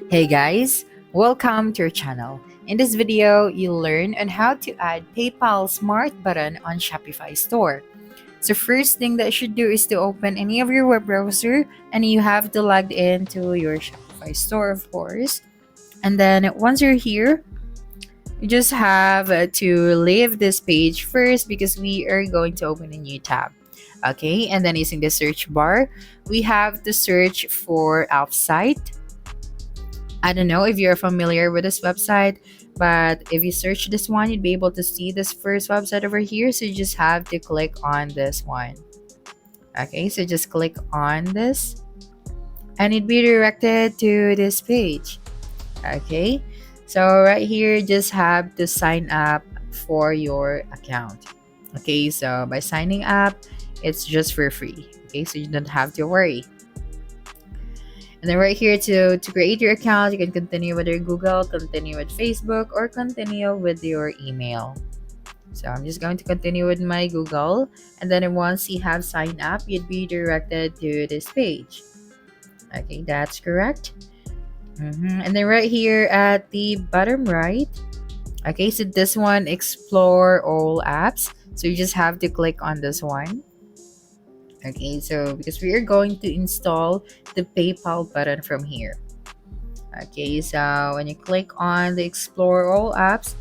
Hey guys, welcome to our channel. In this video, you'll learn on how to add PayPal Smart button on Shopify store. So first thing that you should do is to open any of your web browser and you have to log in to your Shopify store, of course. And then once you're here, you just have to leave this page first because we are going to open a new tab. Okay, and then using the search bar, we have to search for Outsite. I don't know if you're familiar with this website, but if you search this one, you'd be able to see this first website over here. So you just have to click on this one. Okay, so just click on this and it'd be directed to this page. Okay, so right here, just have to sign up for your account. Okay, so by signing up, it's just for free. Okay, so you don't have to worry. And then right here to create your account, you can continue with your Google, continue with Facebook, or continue with your email. So I'm just going to continue with my Google. And then once you have signed up, you'd be directed to this page. Okay, that's correct. And then right here at the bottom right, okay, so this one, explore all apps. So you just have to click on this one. Okay, so because we are going to install the PayPal button from here. Okay, so when you click on the explore all apps,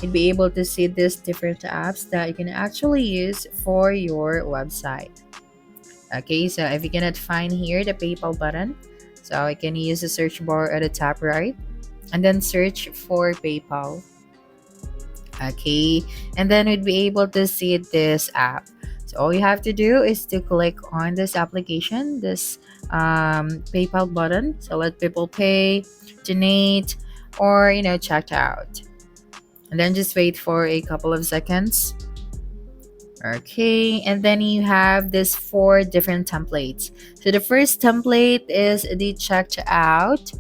you'll be able to see these different apps that you can actually use for your website. Okay, so if you cannot find here the PayPal button, so you can use the search bar at the top right and then search for PayPal. Okay, and then we'd be able to see this app. So all you have to do is to click on this application, this PayPal button. So let people pay, donate, or check out. And then just wait for a couple of seconds. Okay, and then you have this 4 different templates. So the first template is the checked out.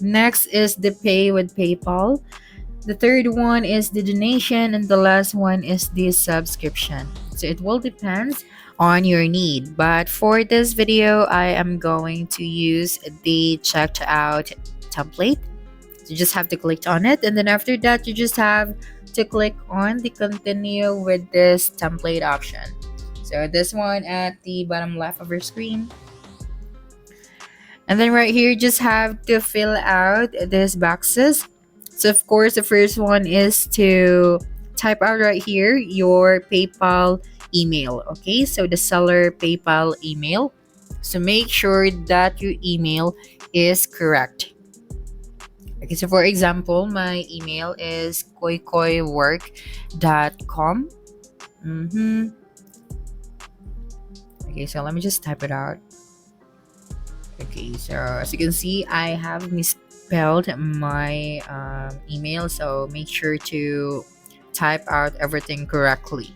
Next is the pay with PayPal. The third one is the donation, and the last one is the subscription. So it will depend on your need. But for this video, I am going to use the checked out template. You just have to click on it, and then after that, you just have to click on the continue with this template option. So this one at the bottom left of your screen. And then right here, just have to fill out these boxes. So of course, the first one is to type out right here your PayPal email. Okay, so the seller PayPal email. So make sure that your email is correct. Okay, so for example, my email is koikoiwork.com. Okay, so let me just type it out. Okay, so as you can see, I have misspelled my email, so make sure to type out everything correctly.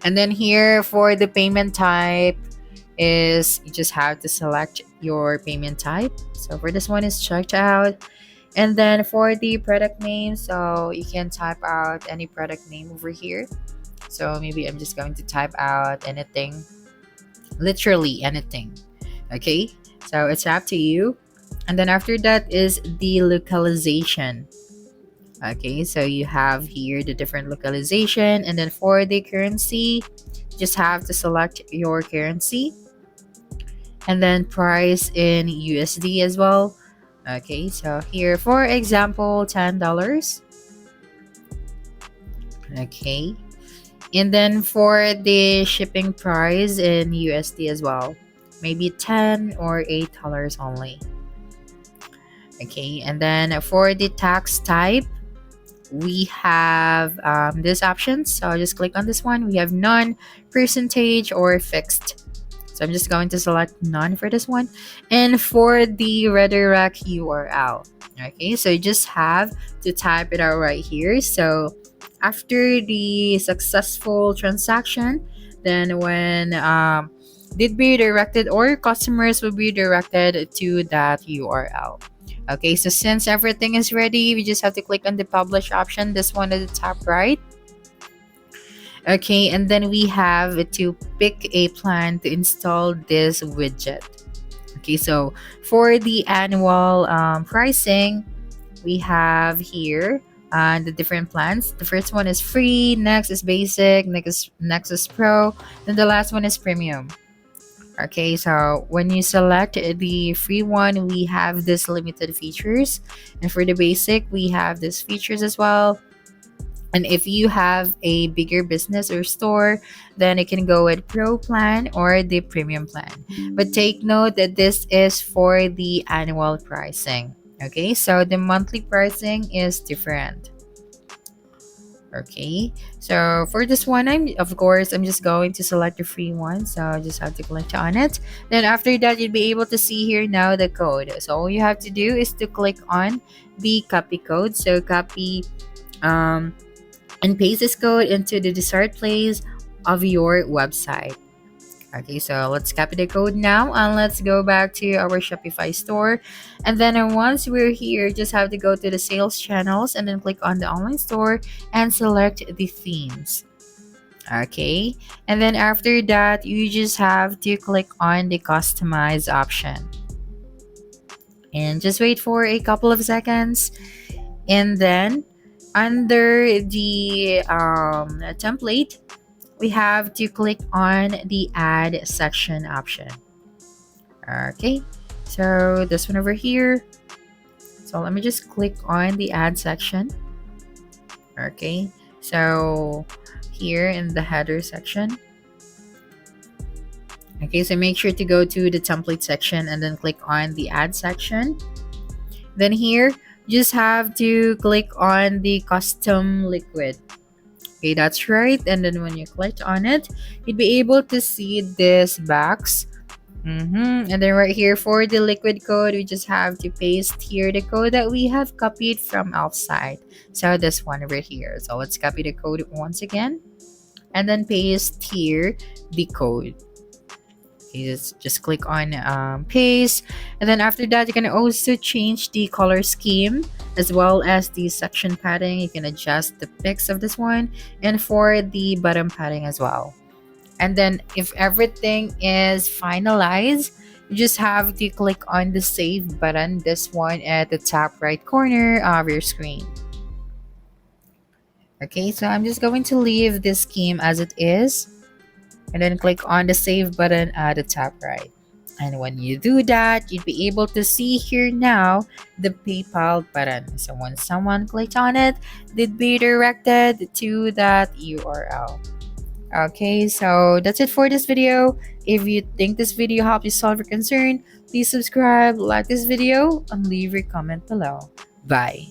And then here for the payment type is you just have to select your payment type. So for this one is checked out. And then for the product name, so you can type out any product name over here. So maybe I'm just going to type out anything, literally anything. Okay, so it's up to you. And then after that is the localization. Okay, so you have here the different localization, and then for the currency, just have to select your currency, and then price in USD as well. Okay, so here for example, $10. Okay, and then for the shipping price in USD as well, maybe 10 or $8 only. Okay, and then for the tax type, we have this option. So I'll just click on this one. We have none, percentage, or fixed. So I'm just going to select none for this one. And for the redirect URL, okay, so you just have to type it out right here. So after the successful transaction, then when did be directed, or your customers will be directed to that URL. Okay, so since everything is ready, we just have to click on the publish option, this one at the top right. Okay, and then we have to pick a plan to install this widget. Okay, so for the annual pricing, we have here the different plans. The first one is free, next is basic, next is pro, then the last one is premium. Okay, so when you select the free one, we have this limited features, and for the basic, we have these features as well. And if you have a bigger business or store, then it can go with pro plan or the premium plan. But take note that this is for the annual pricing. Okay, so the monthly pricing is different. Okay, so for this one, I'm just going to select the free one, so I just have to click on it. Then after that, you'll be able to see here now the code. So all you have to do is to click on the copy code. So copy um and paste this code into the desired place of your website. Okay, so let's copy the code now and let's go back to our Shopify store. And then once we're here, just have to go to the sales channels and then click on the online store and select the themes. Okay, and then after that, you just have to click on the customize option and just wait for a couple of seconds. And then under the template, we have to click on the add section option. Okay, so this one over here. So let me just click on the add section. Okay, so here in the header section. Okay, so make sure to go to the template section and then click on the add section. Then here, you just have to click on the custom liquid. Okay, that's right. And then when you click on it, you'd be able to see this box. And then right here for the liquid code, we just have to paste here the code that we have copied from Outsite. So this one over here. So let's copy the code once again and then paste here the code. Okay, just click on paste, and then after that, you can also change the color scheme as well as the section padding. You can adjust the pics of this one and for the bottom padding as well. And then if everything is finalized, you just have to click on the save button, this one at the top right corner of your screen. Okay, so I'm just going to leave this scheme as it is and then click on the save button at the top right. And when you do that, you'd be able to see here now the PayPal button. So when someone clicked on it, they'd be directed to that URL. Okay, so that's it for this video. If you think this video helped you solve your concern, please subscribe, like this video, and leave your comment below. Bye.